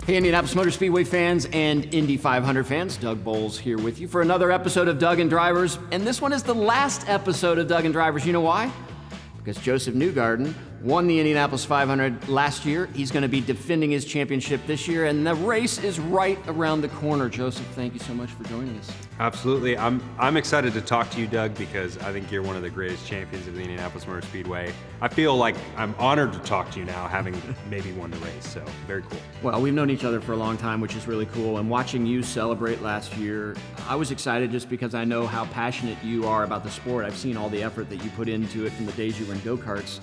Hey, Indianapolis Motor Speedway fans and Indy 500 fans, Doug Boles here with you for another episode of Doug and Drivers. And this one is the last episode of Doug and Drivers. You know why? Because Josef Newgarden won the Indianapolis 500 last year. He's going to be defending his championship this year, and the race is right around the corner. Josef, thank you so much for joining us. Absolutely. I'm excited to talk to you, Doug, because I think you're one of the greatest champions of the Indianapolis Motor Speedway. I feel like I'm honored to talk to you now, having maybe won the race, so very cool. Well, we've known each other for a long time, which is really cool, and watching you celebrate last year, I was excited just because I know how passionate you are about the sport. I've seen all the effort that you put into it from the days you were in go-karts.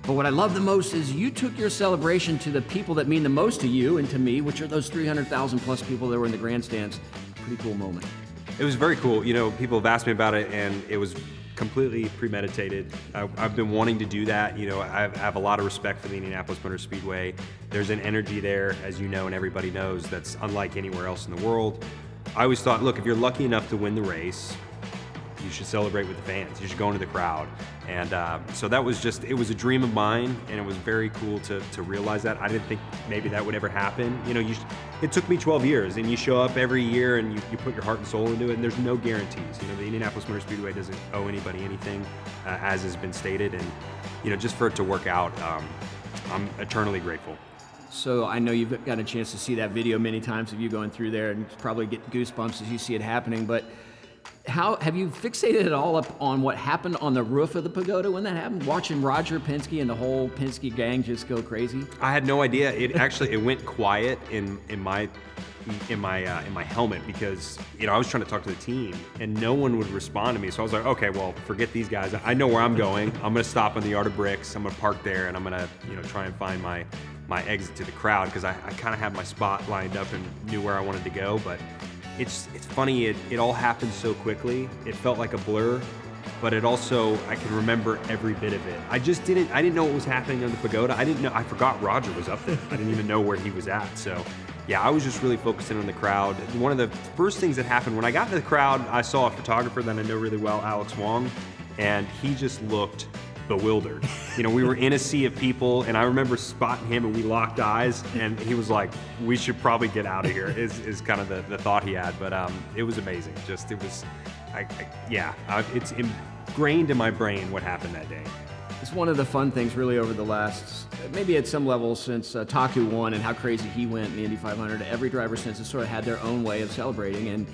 But what I love the most is you took your celebration to the people that mean the most to you and to me, which are those 300,000 plus people that were in the grandstands. Pretty cool moment. It was very cool. You know, people have asked me about it, and it was completely premeditated. I've been wanting to do that. You know, I have a lot of respect for the Indianapolis Motor Speedway. There's an energy there, as you know, and everybody knows, that's unlike anywhere else in the world. I always thought, look, if you're lucky enough to win the race, you should celebrate with the fans. You should go into the crowd. And so that was just, it was a dream of mine, and it was very cool to realize that. I didn't think maybe that would ever happen. You know, it took me 12 years, and you show up every year and you put your heart and soul into it, and there's no guarantees. You know, the Indianapolis Motor Speedway doesn't owe anybody anything, as has been stated. And, you know, just for it to work out, I'm eternally grateful. So I know you've got a chance to see that video many times of you going through there, and probably get goosebumps as you see it happening. But how have you fixated it all up on what happened on the roof of the pagoda when that happened? Watching Roger Penske and the whole Penske gang just go crazy? I had no idea. It went quiet in my helmet because, you know, I was trying to talk to the team and no one would respond to me. So I was like, okay, well, forget these guys. I know where I'm going. I'm going to stop on the Yard of Bricks. I'm going to park there, and I'm going to, you know, try and find my exit to the crowd, because I kind of had my spot lined up and knew where I wanted to go. But it's funny, it all happened so quickly. It felt like a blur, but it also, I can remember every bit of it. I didn't know what was happening on the pagoda. I forgot Roger was up there. I didn't even know where he was at. So yeah, I was just really focusing on the crowd. One of the first things that happened, when I got into the crowd, I saw a photographer that I know really well, Alex Wong, and he just looked bewildered. You know, we were in a sea of people, and I remember spotting him, and we locked eyes, and he was like, we should probably get out of here, is kind of the thought he had. But it was amazing. Just, it was, it's ingrained in my brain what happened that day. It's one of the fun things really over the last, maybe at some level since Taku won and how crazy he went in the Indy 500. Every driver since has sort of had their own way of celebrating, and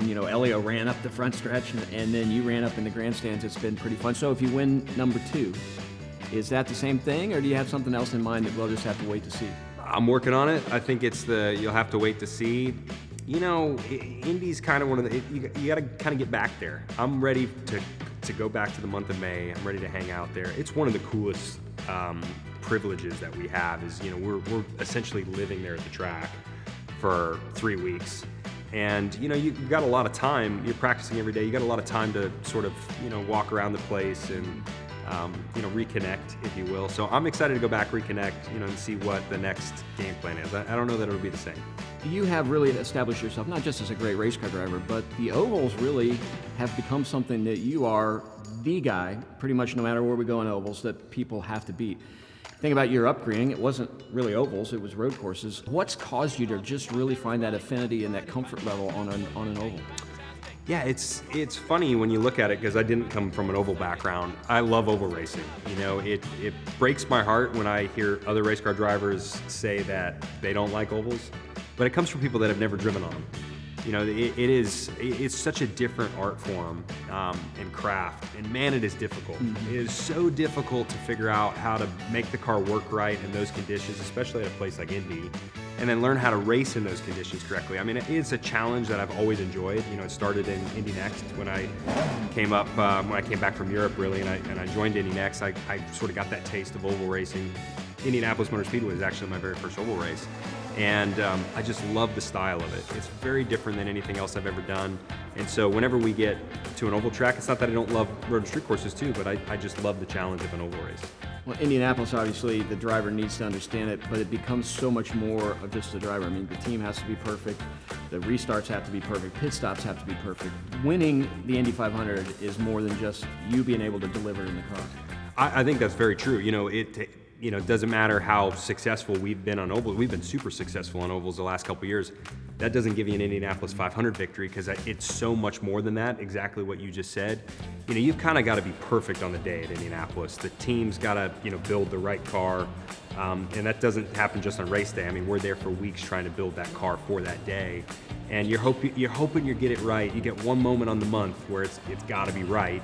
you know, Elio ran up the front stretch, and then you ran up in the grandstands. It's been pretty fun. So if you win number 2, is that the same thing, or do you have something else in mind that we'll just have to wait to see? I'm working on it. I think it's you'll have to wait to see. You know, Indy's kind of one of the, you got to kind of get back there. I'm ready to go back to the month of May. I'm ready to hang out there. It's one of the coolest privileges that we have is, you know, we're essentially living there at the track for 3 weeks. And, you know, you've got a lot of time. You're practicing every day. You got a lot of time to sort of, you know, walk around the place and, you know, reconnect, if you will. So I'm excited to go back, reconnect, you know, and see what the next game plan is. I don't know that it'll be the same. You have really established yourself, not just as a great race car driver, but the ovals really have become something that you are the guy, pretty much no matter where we go in ovals, that people have to beat. Think about your upbringing, it wasn't really ovals, it was road courses. What's caused you to just really find that affinity and that comfort level on an oval? Yeah, it's funny when you look at it, because I didn't come from an oval background. I love oval racing. You know, it breaks my heart when I hear other race car drivers say that they don't like ovals, but it comes from people that have never driven on them. You know, it's such a different art form and craft, and man, it is difficult. Mm-hmm. It is so difficult to figure out how to make the car work right in those conditions, especially at a place like Indy, and then learn how to race in those conditions correctly. I mean, it's a challenge that I've always enjoyed. You know, it started in Indy Next when I came up, when I came back from Europe, really, and I joined Indy Next. I sort of got that taste of oval racing. Indianapolis Motor Speedway was actually my very first oval race. And I just love the style of it. It's very different than anything else I've ever done. And so whenever we get to an oval track, it's not that I don't love road and street courses too, but I just love the challenge of an oval race. Well, Indianapolis, obviously, the driver needs to understand it, but it becomes so much more of just the driver. I mean, the team has to be perfect, the restarts have to be perfect, pit stops have to be perfect. Winning the Indy 500 is more than just you being able to deliver in the car. I think that's very true. You know, it doesn't matter how successful we've been on ovals. We've been super successful on ovals the last couple of years. That doesn't give you an Indianapolis 500 victory, because it's so much more than that, exactly what you just said. You've kind of got to be perfect on the day at Indianapolis. The team's got to, build the right car, and that doesn't happen just on race day. I mean, we're there for weeks trying to build that car for that day, and you're hoping you get it right. You get one moment on the month where it's got to be right.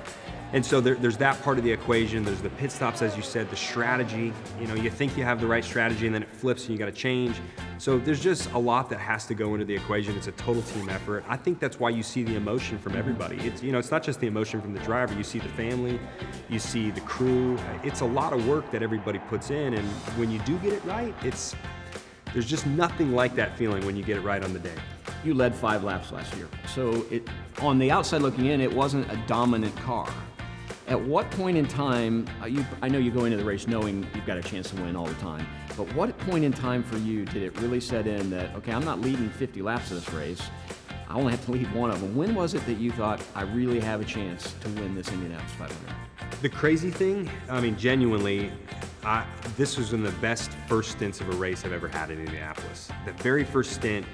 And so there's that part of the equation. There's the pit stops, as you said, the strategy. You think you have the right strategy, and then it flips and you got to change. So there's just a lot that has to go into the equation. It's a total team effort. I think that's why you see the emotion from everybody. It's not just the emotion from the driver. You see the family, you see the crew. It's a lot of work that everybody puts in, and when you do get it right, there's just nothing like that feeling when you get it right on the day. You led 5 laps last year, so on the outside looking in, it wasn't a dominant car. At what point in time, I know you go into the race knowing you've got a chance to win all the time, but what point in time for you did it really set in that, okay, I'm not leading 50 laps of this race, I only have to lead one of them? When was it that you thought, I really have a chance to win this Indianapolis 500? The crazy thing, genuinely, this was in the best first stints of a race I've ever had in Indianapolis. The very first stint,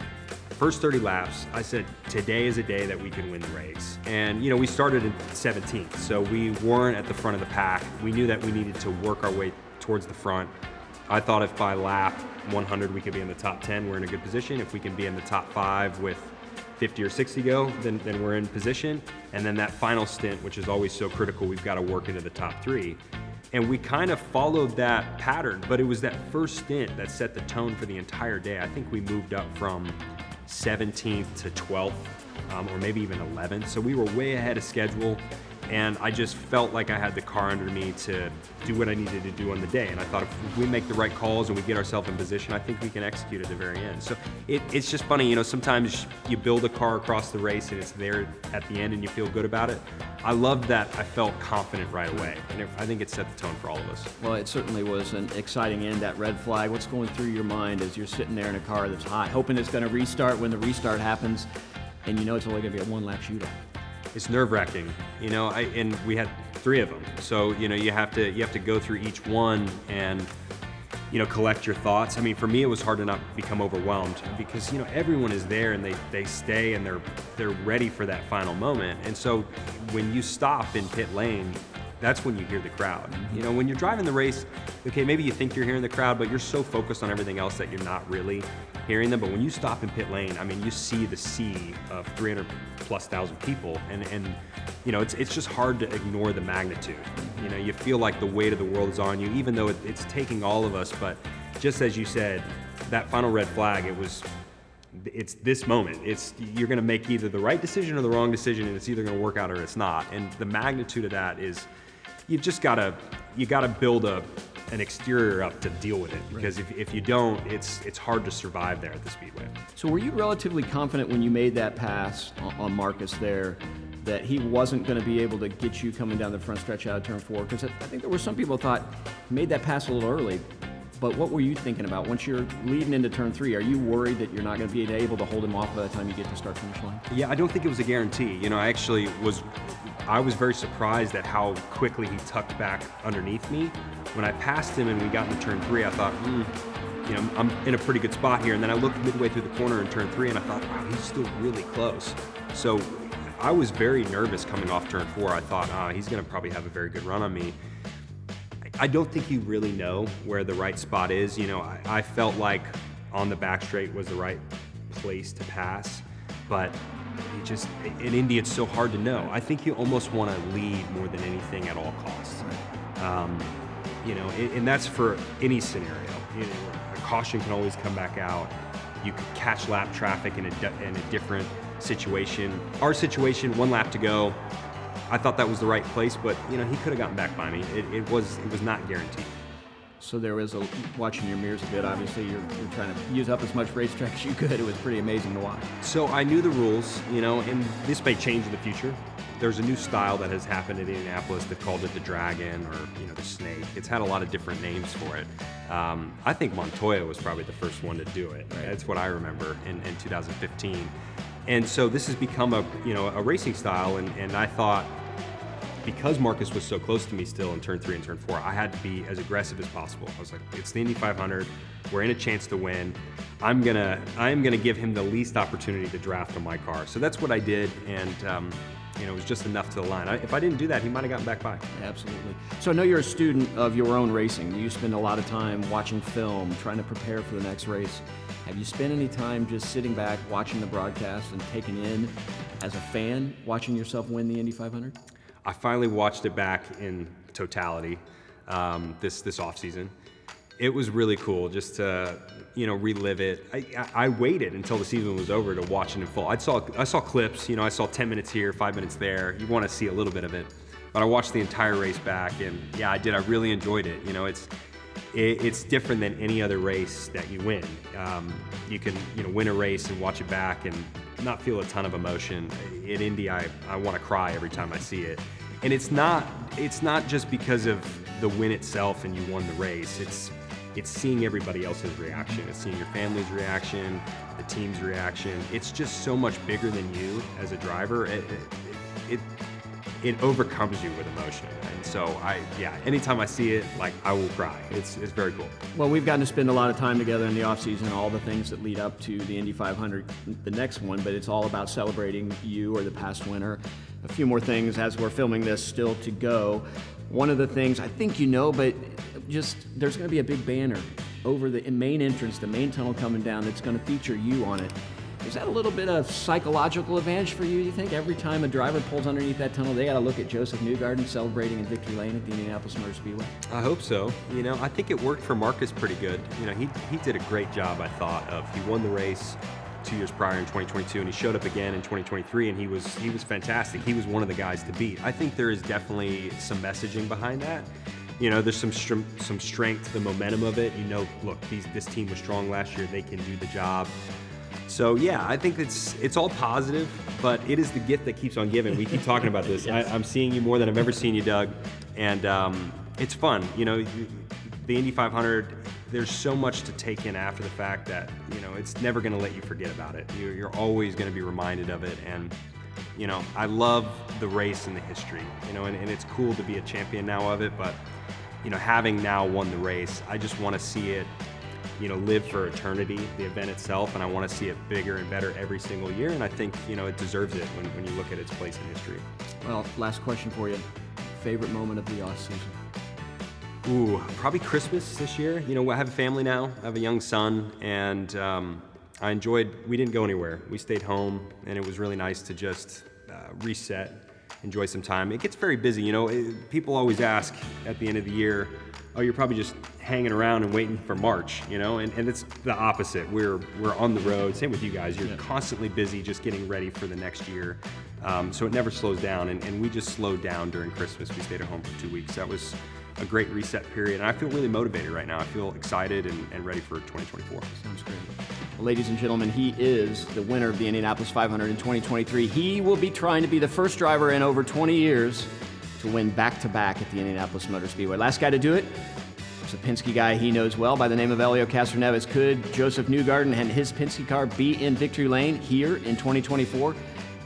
first 30 laps, I said, today is a day that we can win the race. And, we started in 17th, so we weren't at the front of the pack. We knew that we needed to work our way towards the front. I thought if by lap 100 we could be in the top 10, we're in a good position. If we can be in the top 5 with 50 or 60 go, then we're in position. And then that final stint, which is always so critical, we've got to work into the top 3. And we kind of followed that pattern, but it was that first stint that set the tone for the entire day. I think we moved up from 17th to 12th, or maybe even 11th. So we were way ahead of schedule, and I just felt like I had the car under me to do what I needed to do on the day. And I thought if we make the right calls and we get ourselves in position, I think we can execute at the very end. So it's just funny, sometimes you build a car across the race and it's there at the end and you feel good about it. I loved that I felt confident right away, and I think it set the tone for all of us. Well, it certainly was an exciting end, that red flag. What's going through your mind as you're sitting there in a car that's hot, hoping it's going to restart when the restart happens, and it's only going to be a one-lap shootout? It's nerve-wracking, and we had 3 of them. So, you have to go through each one and, collect your thoughts. I mean, for me, it was hard to not become overwhelmed because, everyone is there and they stay and they're ready for that final moment. And so when you stop in pit lane, that's when you hear the crowd. When you're driving the race, okay, maybe you think you're hearing the crowd, but you're so focused on everything else that you're not really hearing them. But when you stop in pit lane, I mean, you see the sea of 300,000+ people, and it's just hard to ignore the magnitude. You feel like the weight of the world is on you, even though it's taking all of us. But just as you said, that final red flag, it's this moment. You're going to make either the right decision or the wrong decision, and it's either going to work out or it's not. And the magnitude of that is, you've just got to build an exterior up to deal with it, because if you don't, it's hard to survive there at the Speedway. So were you relatively confident when you made that pass on Marcus there that he wasn't going to be able to get you coming down the front stretch out of turn 4? Because I think there were some people who thought he made that pass a little early. But what were you thinking about once you're leading into turn 3? Are you worried that you're not going to be able to hold him off by the time you get to start-finish line? Yeah, I don't think it was a guarantee. I was very surprised at how quickly he tucked back underneath me. When I passed him and we got into turn 3, I thought, I'm in a pretty good spot here. And then I looked midway through the corner in turn 3 and I thought, wow, he's still really close. So I was very nervous coming off turn 4. I thought, he's going to probably have a very good run on me. I don't think you really know where the right spot is. I felt like on the back straight was the right place to pass, but in Indy, it's so hard to know. I think you almost want to lead more than anything at all costs. And that's for any scenario. A caution can always come back out. You could catch lap traffic in a different situation. Our situation, 1 lap to go. I thought that was the right place, but he could have gotten back by me. It was not guaranteed. So there was watching your mirrors a bit. Obviously, you're trying to use up as much racetrack as you could. It was pretty amazing to watch. So I knew the rules, and this may change in the future. There's a new style that has happened in Indianapolis. They've called it the Dragon or the Snake. It's had a lot of different names for it. I think Montoya was probably the first one to do it. Right? That's what I remember in 2015. And so this has become a racing style, and I thought, because Marcus was so close to me still in turn 3 and turn 4, I had to be as aggressive as possible. I was like, it's the Indy 500. We're in a chance to win. I'm gonna give him the least opportunity to draft on my car. So that's what I did, and it was just enough to the line. If I didn't do that, he might have gotten back by. Absolutely. So I know you're a student of your own racing. You spend a lot of time watching film, trying to prepare for the next race. Have you spent any time just sitting back, watching the broadcast and taking in, as a fan, watching yourself win the Indy 500? I finally watched it back in totality this off season. It was really cool just to relive it. I waited until the season was over to watch it in full. I saw clips. I saw 10 minutes here, 5 minutes there. You want to see a little bit of it, but I watched the entire race back, and yeah, I did. I really enjoyed it. It's different than any other race that you win. You can win a race and watch it back and not feel a ton of emotion. At Indy, I want to cry every time I see it, and it's not just because of the win itself and you won the race. It's seeing everybody else's reaction. It's seeing your family's reaction, the team's reaction. It's just so much bigger than you as a driver. It overcomes you with emotion. And so anytime I see it, I will cry. It's very cool. Well, we've gotten to spend a lot of time together in the off season, all the things that lead up to the Indy 500, the next one, but it's all about celebrating you or the past winner. A few more things as we're filming this still to go. One of the things I think but there's going to be a big banner over the main entrance, the main tunnel coming down, that's going to feature you on it. Is that a little bit of psychological advantage for you? You think every time a driver pulls underneath that tunnel, they got to look at Josef Newgarden celebrating in victory lane at the Indianapolis Motor Speedway? I hope so. I think it worked for Marcus pretty good. He did a great job, I thought, he won the race 2 years prior in 2022, and he showed up again in 2023, and he was fantastic. He was one of the guys to beat. I think there is definitely some messaging behind that. There's some strength, the momentum of it. Look, this team was strong last year. They can do the job. So yeah, I think it's all positive, but it is the gift that keeps on giving. We keep talking about this. Yes. I'm seeing you more than I've ever seen you, Doug, and it's fun. The Indy 500. There's so much to take in after the fact that it's never going to let you forget about it. You're always going to be reminded of it, and I love the race and the history. And it's cool to be a champion now of it, but having now won the race, I just want to see it live for eternity, the event itself, and I want to see it bigger and better every single year, and I think it deserves it when you look at its place in history. Well, last question for you. Favorite moment of the off season? Ooh, probably Christmas this year. I have a family now. I have a young son, and we didn't go anywhere. We stayed home, and it was really nice to just reset, enjoy some time. It gets very busy. People always ask at the end of the year, oh, you're probably just hanging around and waiting for March, and it's the opposite. We're on the road. Same with you guys. You're constantly busy just getting ready for the next year. So it never slows down, and we just slowed down during Christmas. We stayed at home for 2 weeks. That was a great reset period, and I feel really motivated right now. I feel excited and ready for 2024. Sounds great. Well, ladies and gentlemen, he is the winner of the Indianapolis 500 in 2023. He will be trying to be the first driver in over 20 years to win back-to-back at the Indianapolis Motor Speedway. Last guy to do it, it's a Penske guy he knows well by the name of Helio Castroneves. Could Josef Newgarden and his Penske car be in victory lane here in 2024?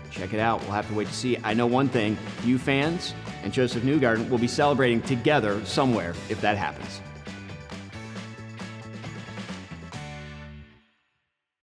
Check it out. We'll have to wait to see. I know one thing, you fans and Josef Newgarden will be celebrating together somewhere if that happens.